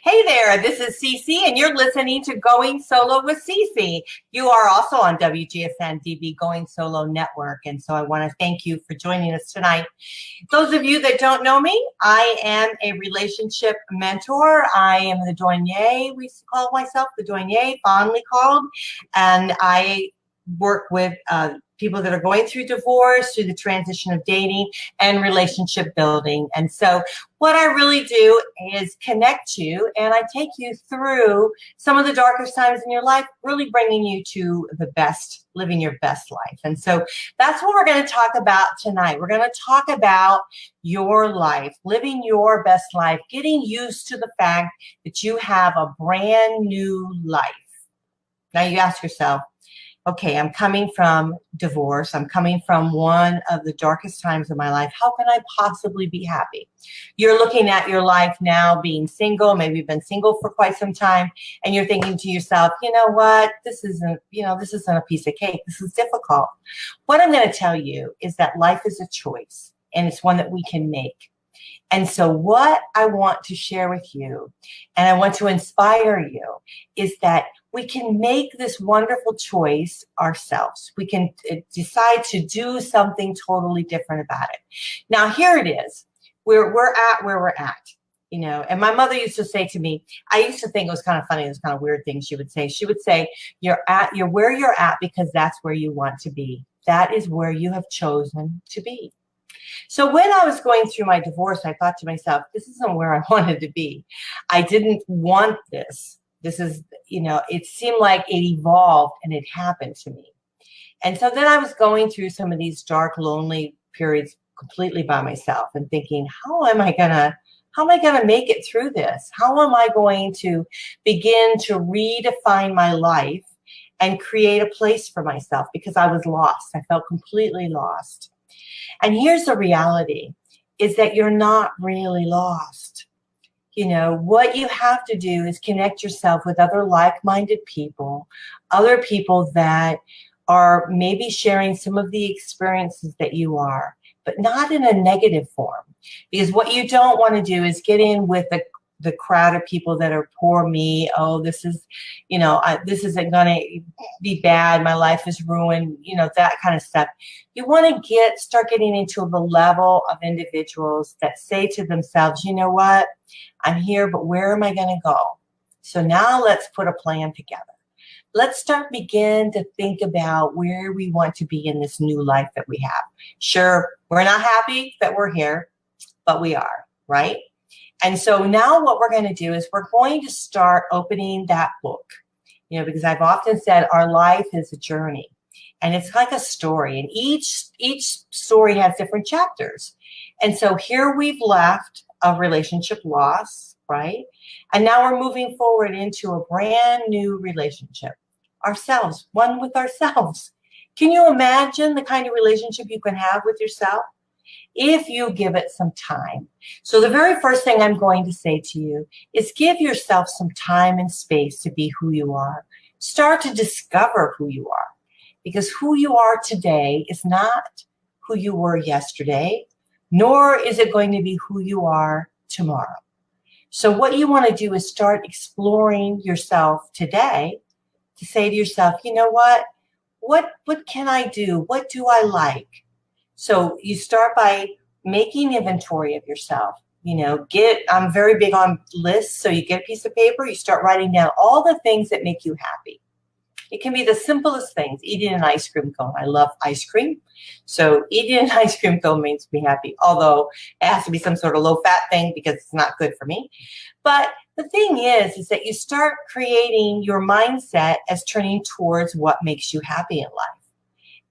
Hey there, this is Cece, and you're listening to Going Solo with Cece. You are also on WGSN-DB Going Solo Network, and so I want to thank you for joining us tonight. Those of you that don't know me, I am a relationship mentor. I am the Doyenne, we call myself the Doyenne, fondly called, and I work with people that are going through divorce, through the transition of dating and relationship building. And so what I really do is connect you, and I take you through some of the darkest times in your life, really bringing you to the best, living your best life. And so that's what we're going to talk about tonight. We're going to talk about your life, living your best life, getting used to the fact that you have a brand new life. Now you ask yourself, okay, I'm coming from divorce. I'm coming from one of the darkest times of my life. How can I possibly be happy? You're looking at your life now being single. Maybe you've been single for quite some time, and you're thinking to yourself, you know what? This isn't a piece of cake. This is difficult. What I'm going to tell you is that life is a choice, and it's one that we can make. And so what I want to share with you, and I want to inspire you, is that we can make this wonderful choice ourselves. We can decide to do something totally different about it. Now, here it is. We're at where we're at, you know. And my mother used to say to me, I used to think it was kind of funny, it was kind of weird things she would say. She would say, you're where you're at because that's where you want to be. That is where you have chosen to be. So when I was going through my divorce, I thought to myself, this isn't where I wanted to be. I didn't want this. This is, you know, it seemed like it evolved and it happened to me. And so then I was going through some of these dark, lonely periods completely by myself and thinking, how am I gonna make it through this? How am I going to begin to redefine my life and create a place for myself? Because I was lost. I felt completely lost. And here's the reality, is that you're not really lost. You know, what you have to do is connect yourself with other like-minded people, other people that are maybe sharing some of the experiences that you are, but not in a negative form. Because what you don't want to do is get in with the crowd of people that are poor me. Oh, this is, you know, this isn't going to be bad. My life is ruined, you know, that kind of stuff. You want to start getting into the level of individuals that say to themselves, you know what, I'm here, but where am I going to go? So now let's put a plan together. Let's begin to think about where we want to be in this new life that we have. Sure, we're not happy that we're here, but we are, right? And so now what we're going to do is we're going to start opening that book, you know, because I've often said our life is a journey and it's like a story, and each story has different chapters. And so here we've left a relationship loss, right? And now we're moving forward into a brand new relationship, ourselves, one with ourselves. Can you imagine the kind of relationship you can have with yourself if you give it some time? So the very first thing I'm going to say to you is give yourself some time and space to be who you are. Start to discover who you are, because who you are today is not who you were yesterday, nor is it going to be who you are tomorrow. So what you want to do is start exploring yourself today to say to yourself, you know what can I do? What do I like? So you start by making inventory of yourself. You know, I'm very big on lists. So you get a piece of paper, you start writing down all the things that make you happy. It can be the simplest things, eating an ice cream cone. I love ice cream. So eating an ice cream cone makes me happy, although it has to be some sort of low-fat thing because it's not good for me. But the thing is that you start creating your mindset as turning towards what makes you happy in life.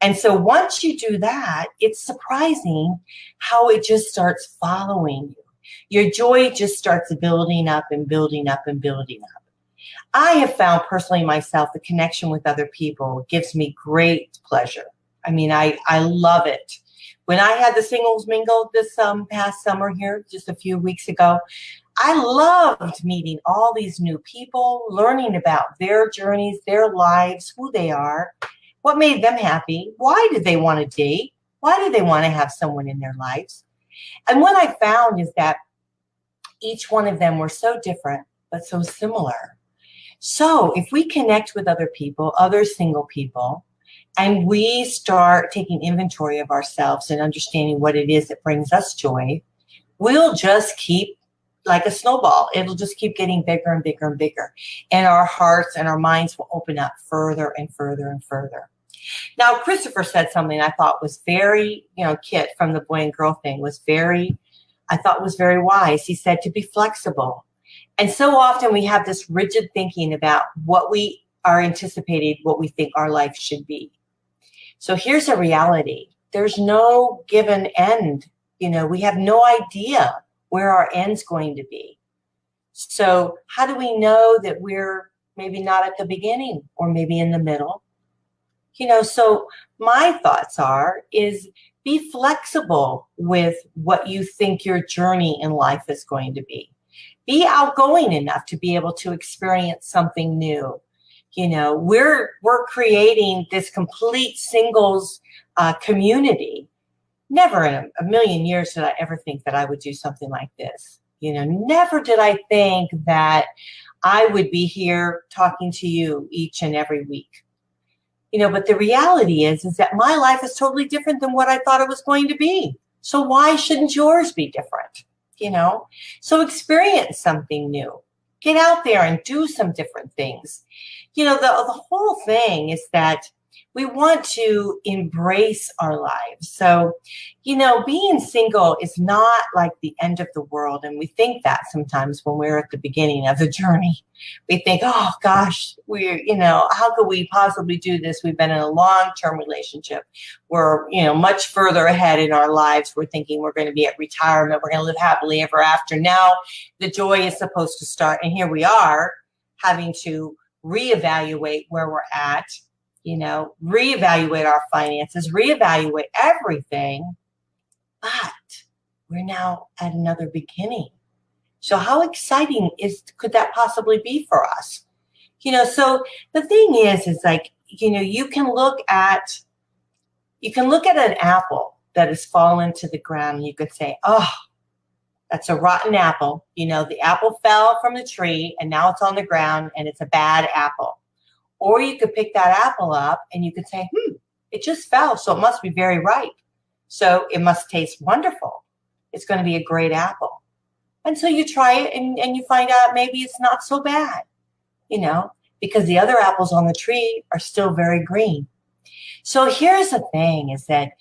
And so once you do that, it's surprising how it just starts following you. Your joy just starts building up and building up and building up. I have found personally myself, the connection with other people gives me great pleasure. I mean, I love it. When I had the singles mingle this past summer here, just a few weeks ago, I loved meeting all these new people, learning about their journeys, their lives, who they are, what made them happy, why did they want to date, why do they want to have someone in their lives. And what I found is that each one of them were so different, but so similar. So if we connect with other people, other single people, and we start taking inventory of ourselves and understanding what it is that brings us joy, we'll just keep like a snowball. It'll just keep getting bigger and bigger and bigger. And our hearts and our minds will open up further and further and further. Now, Christopher said something I thought was very, Kit from the boy and girl thing was very wise. He said to be flexible. And so often we have this rigid thinking about what we are anticipating, what we think our life should be. So here's a reality. There's no given end. We have no idea where our end's going to be. So how do we know that we're maybe not at the beginning or maybe in the middle? So my thoughts is be flexible with what you think your journey in life is going to be. Be outgoing enough to be able to experience something new. We're creating this complete singles community. Never in a million years did I ever think that I would do something like this. Never did I think that I would be here talking to you each and every week. But the reality is that my life is totally different than what I thought it was going to be. So why shouldn't yours be different? So experience something new. Get out there and do some different things. The whole thing is that we want to embrace our lives. So, being single is not like the end of the world. And we think that sometimes when we're at the beginning of the journey. We think, oh, gosh, how could we possibly do this? We've been in a long-term relationship. We're, much further ahead in our lives. We're thinking we're going to be at retirement. We're going to live happily ever after. Now, the joy is supposed to start. And here we are having to reevaluate where we're at. Reevaluate our finances, reevaluate everything, but we're now at another beginning. So how exciting could that possibly be for us? So the thing is like, you can look at an apple that has fallen to the ground and you could say, oh, that's a rotten apple. The apple fell from the tree and now it's on the ground and it's a bad apple. Or you could pick that apple up and you could say, it just fell, so it must be very ripe. So it must taste wonderful. It's going to be a great apple. And so you try it and you find out maybe it's not so bad, because the other apples on the tree are still very green. So here's the thing is that,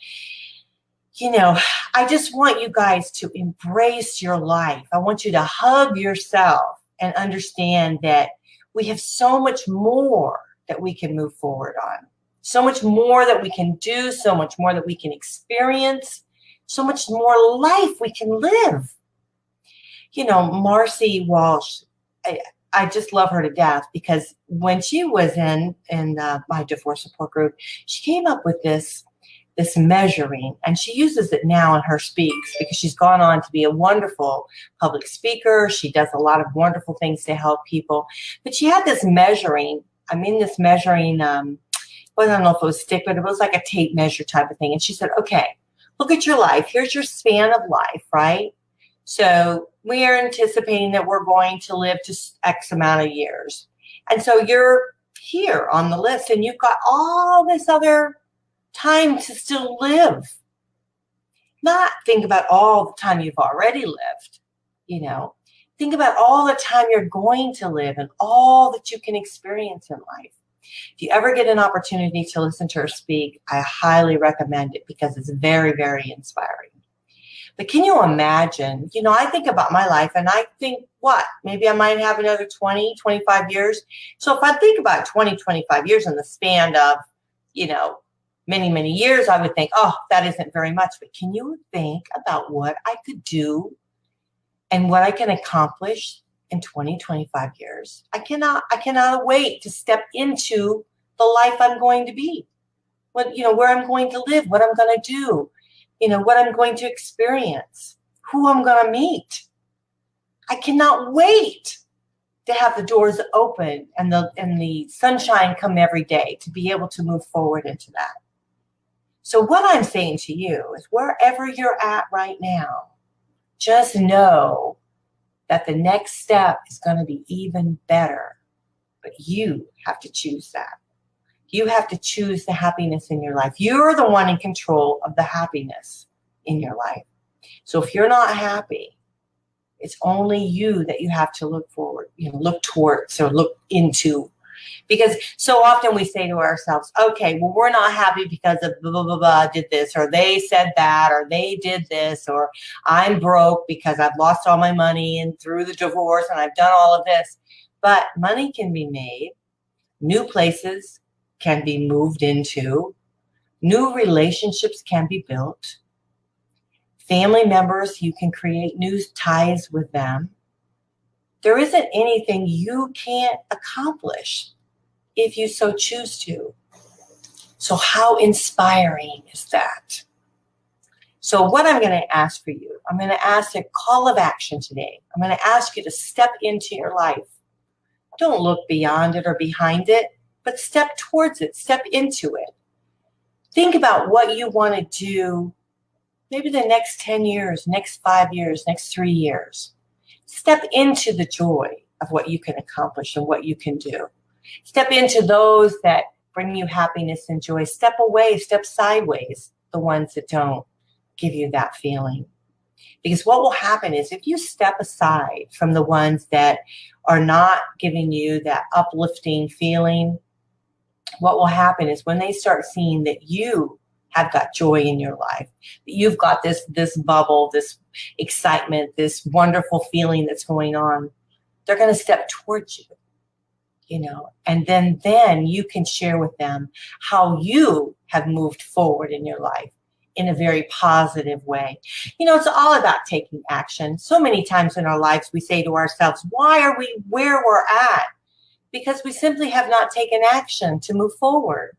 I just want you guys to embrace your life. I want you to hug yourself and understand that we have so much more that we can move forward on. So much more that we can do, so much more that we can experience, so much more life we can live. Marcy Walsh, I just love her to death because when she was in my divorce support group, she came up with this measuring, and she uses it now in her speaks because she's gone on to be a wonderful public speaker. She does a lot of wonderful things to help people. But she had this measuring, I don't know if it was stick, but it was like a tape measure type of thing. And she said, okay, look at your life. Here's your span of life, right? So we are anticipating that we're going to live just X amount of years. And so you're here on the list and you've got all this other time to still live. Not think about all the time you've already lived, Think about all the time you're going to live and all that you can experience in life. If you ever get an opportunity to listen to her speak, I highly recommend it because it's very, very inspiring. But can you imagine, I think about my life and I think, maybe I might have another 20, 25 years. So if I think about 20, 25 years in the span of, many, many years, I would think, oh, that isn't very much. But can you think about what I could do and what I can accomplish in 20, 25 years? I cannot wait to step into the life I'm going to be. Where I'm going to live, what I'm going to do, what I'm going to experience, who I'm going to meet. I cannot wait to have the doors open and the sunshine come every day to be able to move forward into that. So what I'm saying to you is wherever you're at right now, just know that the next step is going to be even better. But you have to choose that. You have to choose the happiness in your life. You're the one in control of the happiness in your life. So if you're not happy, it's only you that you have to look forward, look towards or look into. Because so often we say to ourselves, okay, well, we're not happy because of blah, blah, blah, blah, did this, or they said that, or they did this, or I'm broke because I've lost all my money and through the divorce and I've done all of this. But money can be made. New places can be moved into. New relationships can be built. Family members, you can create new ties with them. There isn't anything you can't accomplish if you so choose to. So how inspiring is that? So what I'm going to ask for you, I'm going to ask a call of action today. I'm going to ask you to step into your life. Don't look beyond it or behind it, but step towards it, step into it. Think about what you want to do maybe the next 10 years, next 5 years, next 3 years. Step into the joy of what you can accomplish and what you can do. Step into those that bring you happiness and joy. Step away, step sideways, the ones that don't give you that feeling. Because what will happen is if you step aside from the ones that are not giving you that uplifting feeling, what will happen is when they start seeing that you have got joy in your life, that you've got this bubble, this excitement, this wonderful feeling that's going on, they're going to step towards you. And then you can share with them how you have moved forward in your life in a very positive way. It's all about taking action. So many times in our lives, we say to ourselves, why are we where we're at? Because we simply have not taken action to move forward.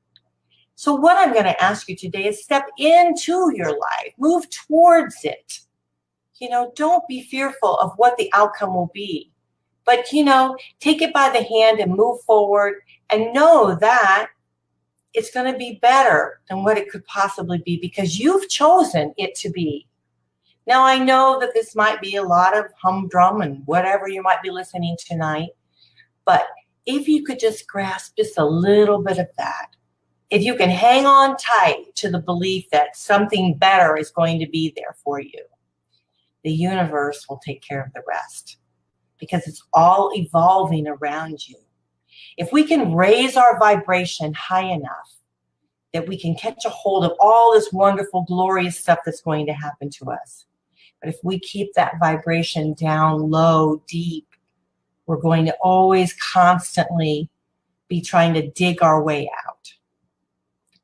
So what I'm going to ask you today is step into your life, move towards it. Don't be fearful of what the outcome will be. But, take it by the hand and move forward and know that it's going to be better than what it could possibly be because you've chosen it to be. Now, I know that this might be a lot of humdrum and whatever you might be listening tonight, but if you could just grasp just a little bit of that, if you can hang on tight to the belief that something better is going to be there for you, the universe will take care of the rest. Because it's all evolving around you. If we can raise our vibration high enough that we can catch a hold of all this wonderful, glorious stuff that's going to happen to us. But if we keep that vibration down low, deep, we're going to always constantly be trying to dig our way out.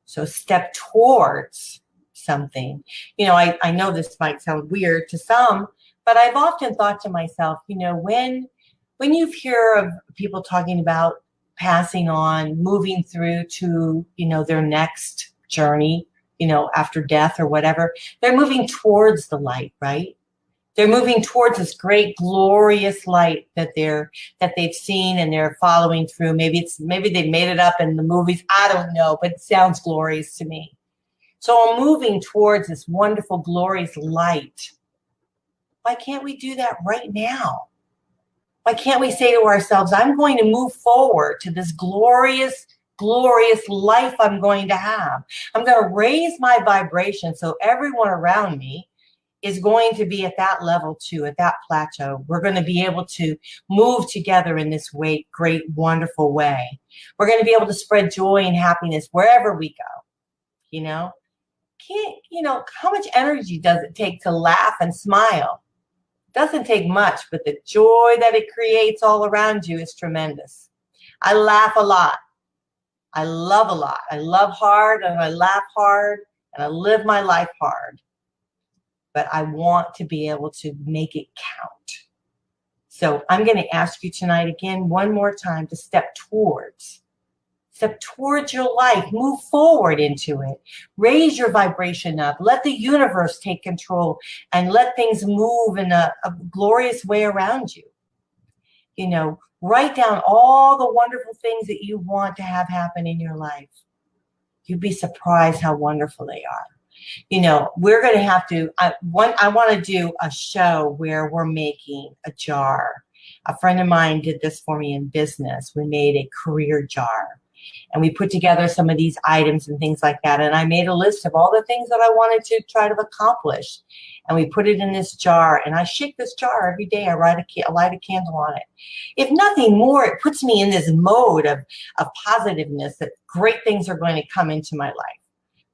So step towards something. I know this might sound weird to some, but I've often thought to myself, when you hear of people talking about passing on, moving through to, their next journey, after death or whatever, they're moving towards the light, right? They're moving towards this great, glorious light that they've seen and they're following through. Maybe they made it up in the movies. I don't know, but it sounds glorious to me. So I'm moving towards this wonderful, glorious light. Why can't we do that right now? Why can't we say to ourselves, I'm going to move forward to this glorious, glorious life I'm going to have. I'm going to raise my vibration so everyone around me is going to be at that level too, at that plateau. We're going to be able to move together in this great, wonderful way. We're going to be able to spread joy and happiness wherever we go. How much energy does it take to laugh and smile? Doesn't take much, but the joy that it creates all around you is tremendous. I laugh a lot. I love a lot. I love hard and I laugh hard and I live my life hard. But I want to be able to make it count. So I'm going to ask you tonight again, one more time, to step towards your life, move forward into it, raise your vibration up, let the universe take control and let things move in a glorious way around you. Write down all the wonderful things that you want to have happen in your life. You'd be surprised how wonderful they are. You know, we're going to have to, I want to do a show where we're making a jar. A friend of mine did this for me in business. We made a career jar. And we put together some of these items and things like that. And I made a list of all the things that I wanted to try to accomplish. And we put it in this jar. And I shake this jar every day. I light a candle on it. If nothing more, it puts me in this mode of positiveness that great things are going to come into my life.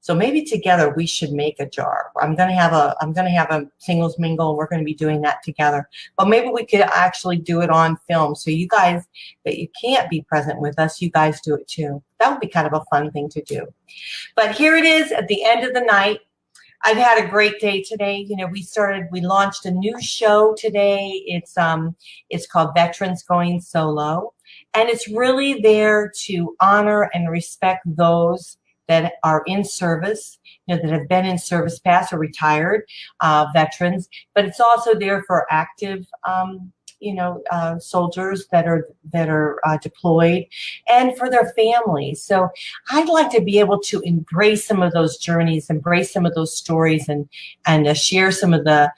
So maybe together we should make a jar. I'm going to have a singles mingle, and we're going to be doing that together. But maybe we could actually do it on film. So you guys that you can't be present with us, you guys do it too. That would be kind of a fun thing to do. But here it is at the end of the night. I've had a great day today. You know, we launched a new show today. It's called Veterans Going Solo. And it's really there to honor and respect those that are in service, you know, that have been in service past or retired veterans, but it's also there for active, soldiers that are deployed, and for their families. So I'd like to be able to embrace some of those journeys, embrace some of those stories, and share some of the,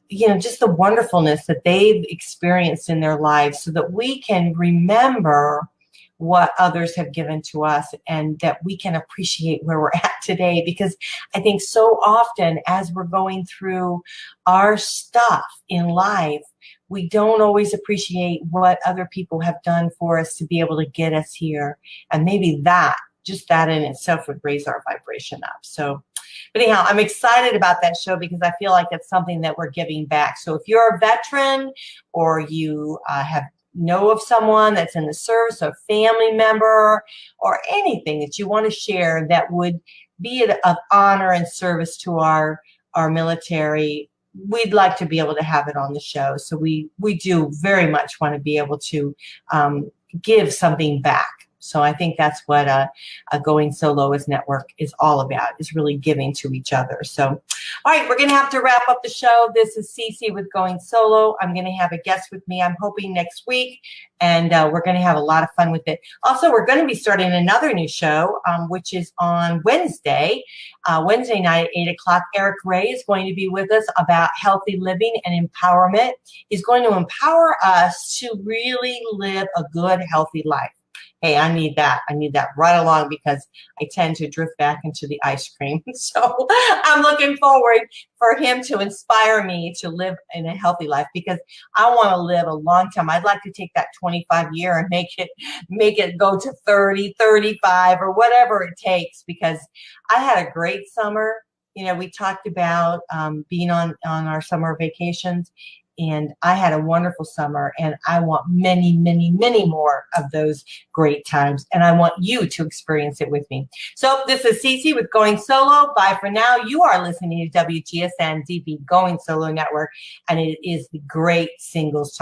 you know, just the wonderfulness that they've experienced in their lives, so that we can remember what others have given to us, and that we can appreciate where we're at today. Because I think so often as we're going through our stuff in life, we don't always appreciate what other people have done for us to be able to get us here. And maybe just that in itself would raise our vibration up. So, but anyhow, I'm excited about that show because I feel like it's something that we're giving back. So if you're a veteran, or you know of someone that's in the service, a family member, or anything that you want to share that would be of honor and service to our military, we'd like to be able to have it on the show. So we do very much want to be able to give something back. So I think that's what a Going Solo as Network is all about, is really giving to each other. So, all right, we're going to have to wrap up the show. This is Cece with Going Solo. I'm going to have a guest with me, I'm hoping next week, and we're going to have a lot of fun with it. Also, we're going to be starting another new show, which is on Wednesday night at 8 o'clock. Eric Ray is going to be with us about healthy living and empowerment. He's going to empower us to really live a good, healthy life. Hey, I need that. I need that right along, because I tend to drift back into the ice cream. So I'm looking forward for him to inspire me to live in a healthy life, because I want to live a long time. I'd like to take that 25-year and make it go to 30, 35, or whatever it takes, because I had a great summer. You know, we talked about being on our summer vacations. And I had a wonderful summer, and I want many, many, many more of those great times. And I want you to experience it with me. So this is Cece with Going Solo. Bye for now. You are listening to WGSN-DB Going Solo Network, and it is the great singles